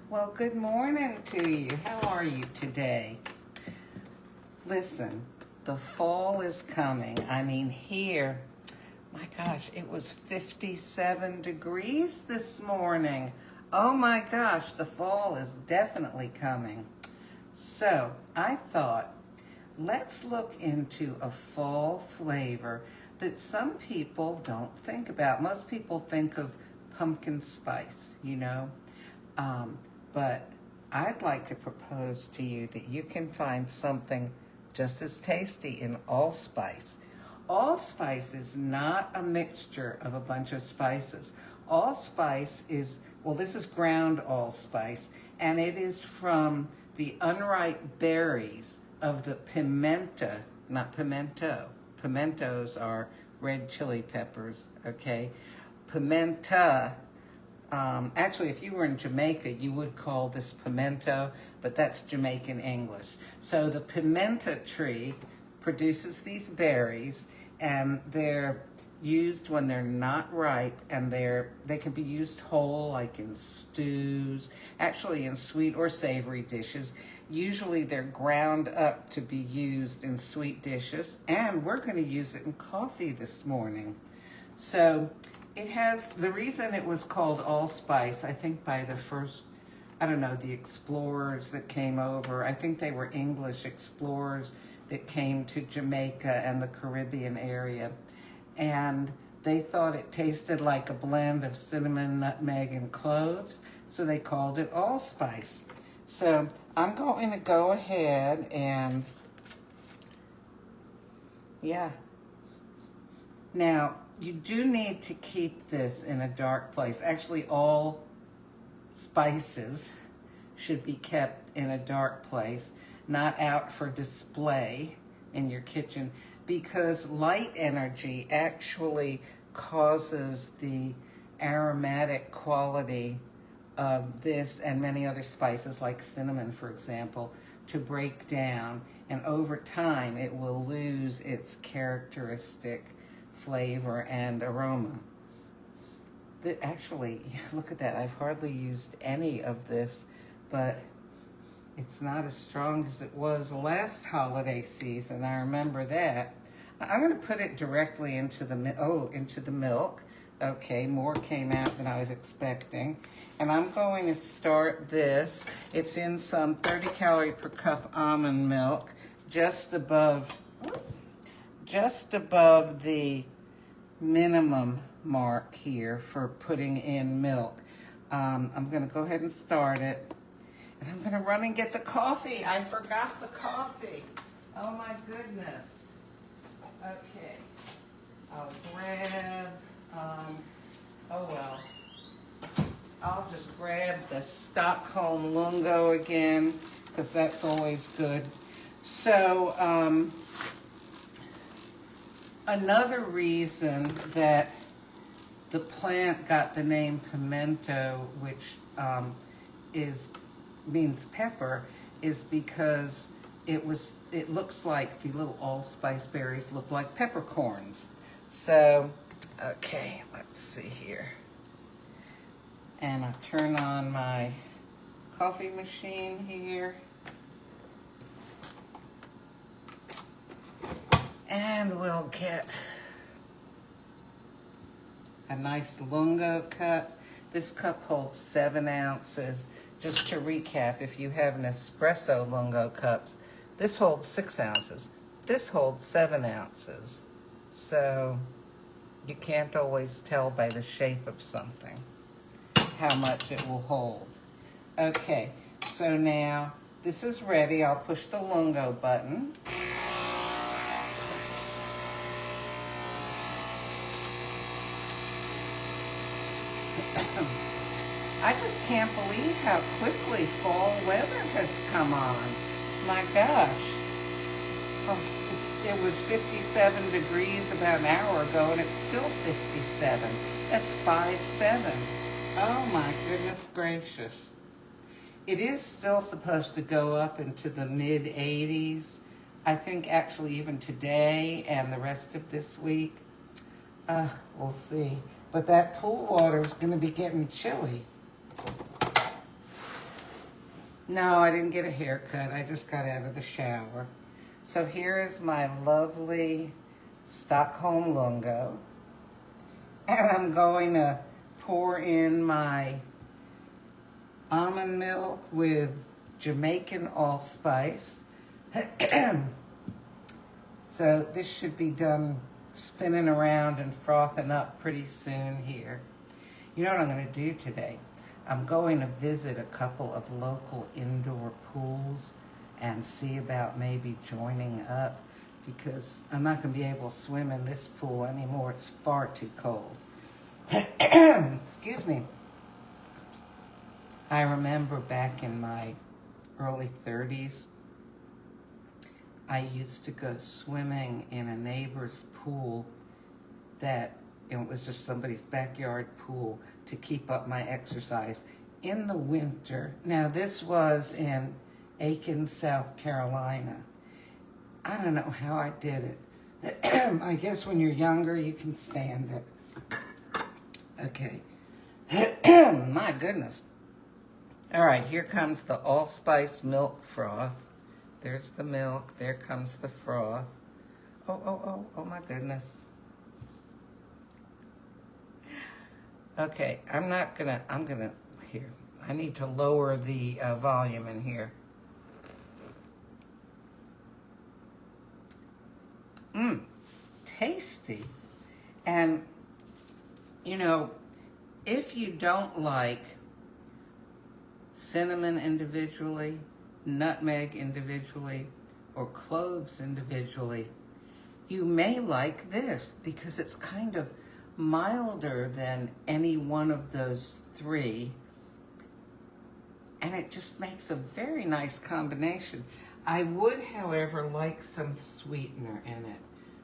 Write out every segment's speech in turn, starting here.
Well, good morning to you. How are you today? Listen, the fall is coming. I mean, here, my gosh, it was 57 degrees this morning. Oh my gosh, the fall is definitely coming. So I thought, let's look into a fall flavor that some people don't think about. Most people think of pumpkin spice, but I'd like to propose to you that you can find something just as tasty in allspice. Allspice is not a mixture of a bunch of spices. Allspice is, well, this is ground allspice, and it is from the unripe berries of the pimenta, not pimento. Pimentos are red chili peppers, okay? Pimenta, actually, if you were in Jamaica, you would call this pimento, but that's Jamaican English. So the pimenta tree produces these berries, and they're used when they're not ripe, and they can be used whole, like in stews, actually in sweet or savory dishes. Usually they're ground up to be used in sweet dishes, and we're going to use it in coffee this morning. So it has, the reason it was called allspice, I think by the first, the explorers that came over. I think they were English explorers that came to Jamaica and the Caribbean area. And they thought it tasted like a blend of cinnamon, nutmeg, and cloves, so they called it allspice. So I'm going to go ahead and, Now, you do need to keep this in a dark place. Actually, all spices should be kept in a dark place, not out for display in your kitchen, because light energy actually causes the aromatic quality of this and many other spices, like cinnamon, for example, to break down. And over time, it will lose its characteristic flavor and aroma. Actually, look at that. I've hardly used any of this, but it's not as strong as it was last holiday season. I remember that. I'm going to put it directly into the milk. Okay, more came out than I was expecting. And I'm going to start this. It's in some 30 calorie per cup almond milk, just above the minimum mark here for putting in milk. I'm going to go ahead and start it. And I'm going to run and get the coffee. I forgot the coffee. Oh my goodness. Okay. I'll grab, I'll just grab the Stockholm Lungo again, because that's always good. So, another reason that the plant got the name pimento, which means pepper, is because it looks like the little allspice berries look like peppercorns. So, okay, let's see here. And I'll turn on my coffee machine here. And we'll get a nice lungo cup. This cup holds 7 ounces. Just to recap, if you have an espresso lungo cups, this holds 6 ounces. This holds 7 ounces. So you can't always tell by the shape of something how much it will hold. Okay, so now this is ready. I'll push the lungo button. I just can't believe how quickly fall weather has come on. My gosh. Oh, it was 57 degrees about an hour ago, and it's still 57. That's 5-7. Oh my goodness gracious. It is still supposed to go up into the mid-80s. I think actually even today and the rest of this week. We'll see. But that pool water is going to be getting chilly. No, I didn't get a haircut. I just got out of the shower. So here is my lovely Stockholm lungo. And I'm going to pour in my almond milk with Jamaican allspice. So this should be done spinning around and frothing up pretty soon here. You know what I'm going to do today? I'm going to visit a couple of local indoor pools and see about maybe joining up, because I'm not going to be able to swim in this pool anymore. It's far too cold. Excuse me. I remember back in my early 30s, I used to go swimming in a neighbor's pool that, it was just somebody's backyard pool, to keep up my exercise in the winter. Now, this was in Aiken, South Carolina. I don't know how I did it. I guess when you're younger, you can stand it. Okay. My goodness. All right, here comes the allspice milk froth. There's the milk. There comes the froth. Oh my goodness. Okay, I'm gonna, here. I need to lower the volume in here. Tasty. And, you know, if you don't like cinnamon individually, nutmeg individually, or cloves individually, you may like this because it's kind of milder than any one of those three, and it just makes a very nice combination. I would, however, like some sweetener in it,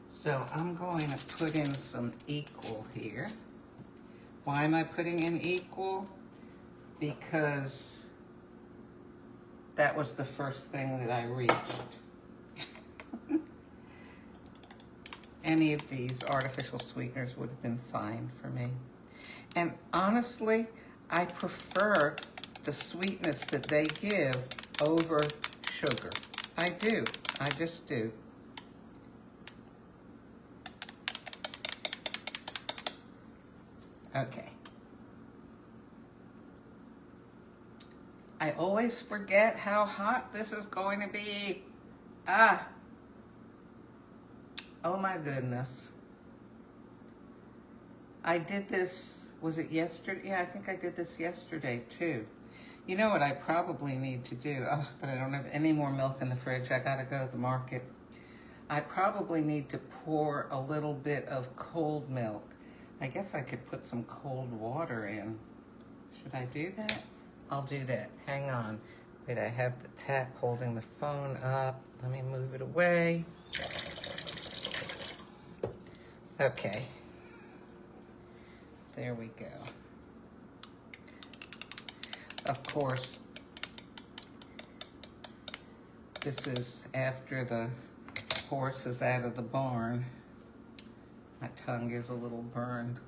so I'm going to put in some equal here. Why am I putting in equal? Because that was the first thing that I reached. Any of these artificial sweeteners would have been fine for me. And honestly, I prefer the sweetness that they give over sugar. I do. I just do. Okay. I always forget how hot this is going to be. Oh my goodness. I did this, was it yesterday? Yeah, I think I did this yesterday too. You know what I probably need to do? Oh, but I don't have any more milk in the fridge. I gotta go to the market. I probably need to pour a little bit of cold milk. I guess I could put some cold water in. Should I do that? I'll do that. Hang on. Wait, I have the tap holding the phone up. Let me move it away. Okay. There we go. Of course, this is after the horse is out of the barn. My tongue is a little burned.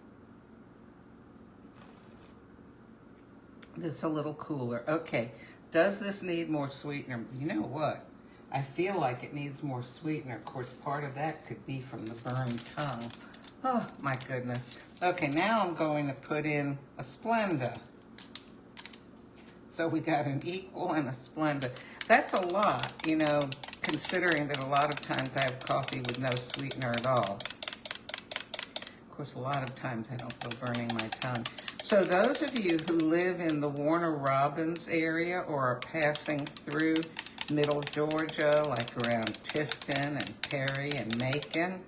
This is a little cooler. Okay, does this need more sweetener? You know what? I feel like it needs more sweetener. Of course, part of that could be from the burned tongue. Oh, my goodness. Okay, now I'm going to put in a Splenda. So we got an equal and a Splenda. That's a lot, you know, considering that a lot of times I have coffee with no sweetener at all. Of course, a lot of times I don't go burning my tongue. So those of you who live in the Warner Robins area or are passing through Middle Georgia, like around Tifton and Perry and Macon,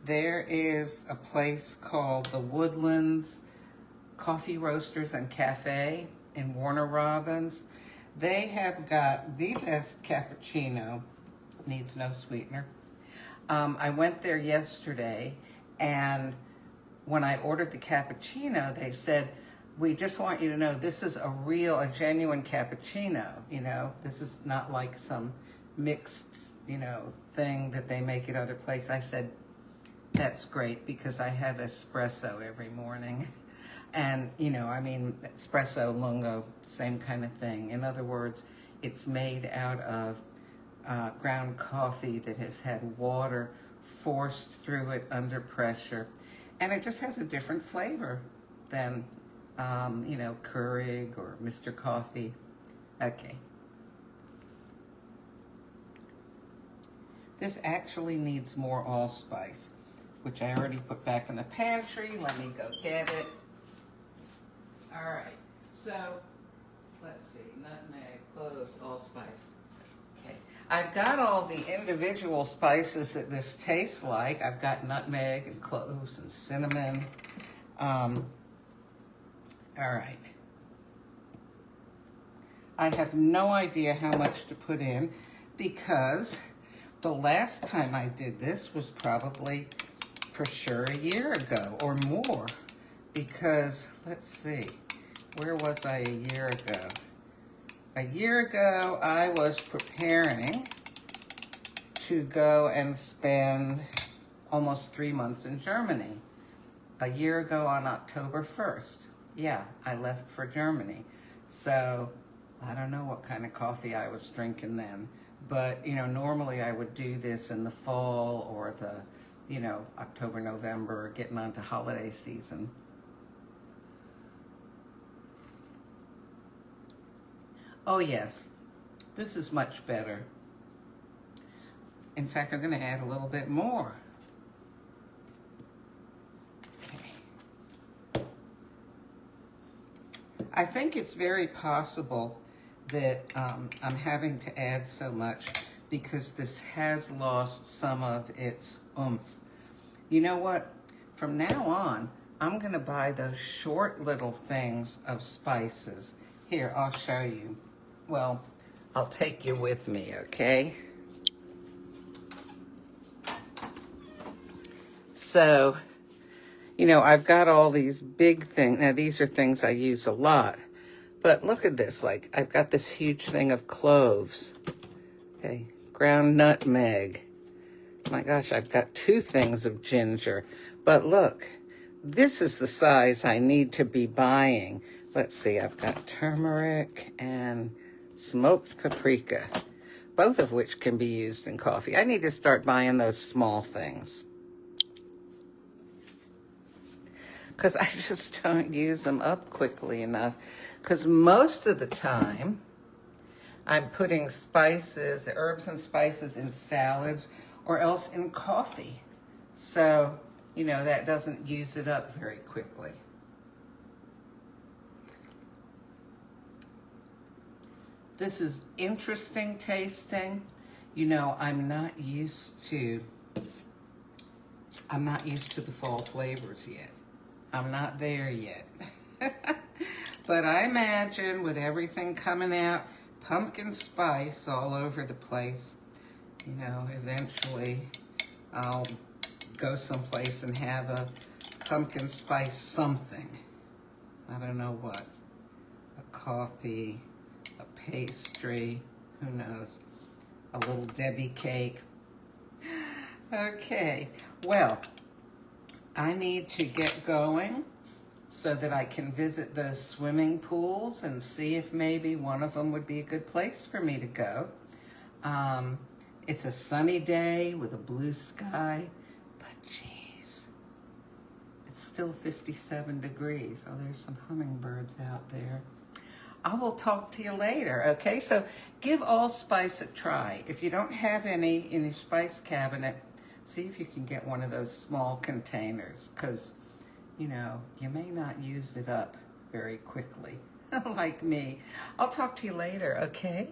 there is a place called the Woodlands Coffee Roasters and Cafe in Warner Robins. They have got the best cappuccino, needs no sweetener. I went there yesterday, and when I ordered the cappuccino, they said, we just want you to know this is a genuine cappuccino, you know. This is not like some mixed, you know, thing that they make at other places. I said, that's great, because I have espresso every morning. And, you know, I mean, espresso, lungo, same kind of thing. In other words, It's made out of ground coffee that has had water forced through it under pressure. And it just has a different flavor than, you know, Keurig or Mr. Coffee. Okay. This actually needs more allspice, which I already put back in the pantry. Let me go get it. All right, so let's see, nutmeg, cloves, allspice. Okay, I've got all the individual spices that this tastes like. I've got nutmeg and cloves and cinnamon. All right. I have no idea how much to put in because the last time I did this was probably for sure a year ago or more. Because, let's see, where was I a year ago? A year ago, I was preparing to go and spend almost 3 months in Germany. A year ago on October 1st. Yeah, I left for Germany. So, I don't know what kind of coffee I was drinking then. But, you know, normally I would do this in the fall or the, you know, October, November, getting on to holiday season. Oh yes, this is much better. In fact, I'm going to add a little bit more. Okay. I think it's very possible that I'm having to add so much because this has lost some of its oomph. You know what? From now on, I'm going to buy those short little things of spices. Here, I'll show you. Well, I'll take you with me, okay? So, you know, I've got all these big things. Now, these are things I use a lot. But look at this. Like, I've got this huge thing of cloves. Okay, ground nutmeg. My gosh, I've got 2 things of ginger. But look, this is the size I need to be buying. Let's see, I've got turmeric and smoked paprika, both of which can be used in coffee. I need to start buying those small things because I just don't use them up quickly enough. Because most of the time, I'm putting spices, herbs and spices in salads or else in coffee. So, you know, that doesn't use it up very quickly. This is interesting tasting. You know, I'm not used to the fall flavors yet. I'm not there yet. But I imagine with everything coming out, pumpkin spice all over the place, you know, eventually I'll go someplace and have a pumpkin spice something. I don't know what. A coffee, a pastry, who knows, a little Debbie cake. Okay, well, I need to get going so that I can visit those swimming pools and see if maybe one of them would be a good place for me to go. It's a sunny day with a blue sky, but geez, it's still 57 degrees. Oh, there's some hummingbirds out there. I will talk to you later, okay? So give allspice a try. If you don't have any in your spice cabinet, see if you can get one of those small containers, because, you know, you may not use it up very quickly, like me. I'll talk to you later, okay?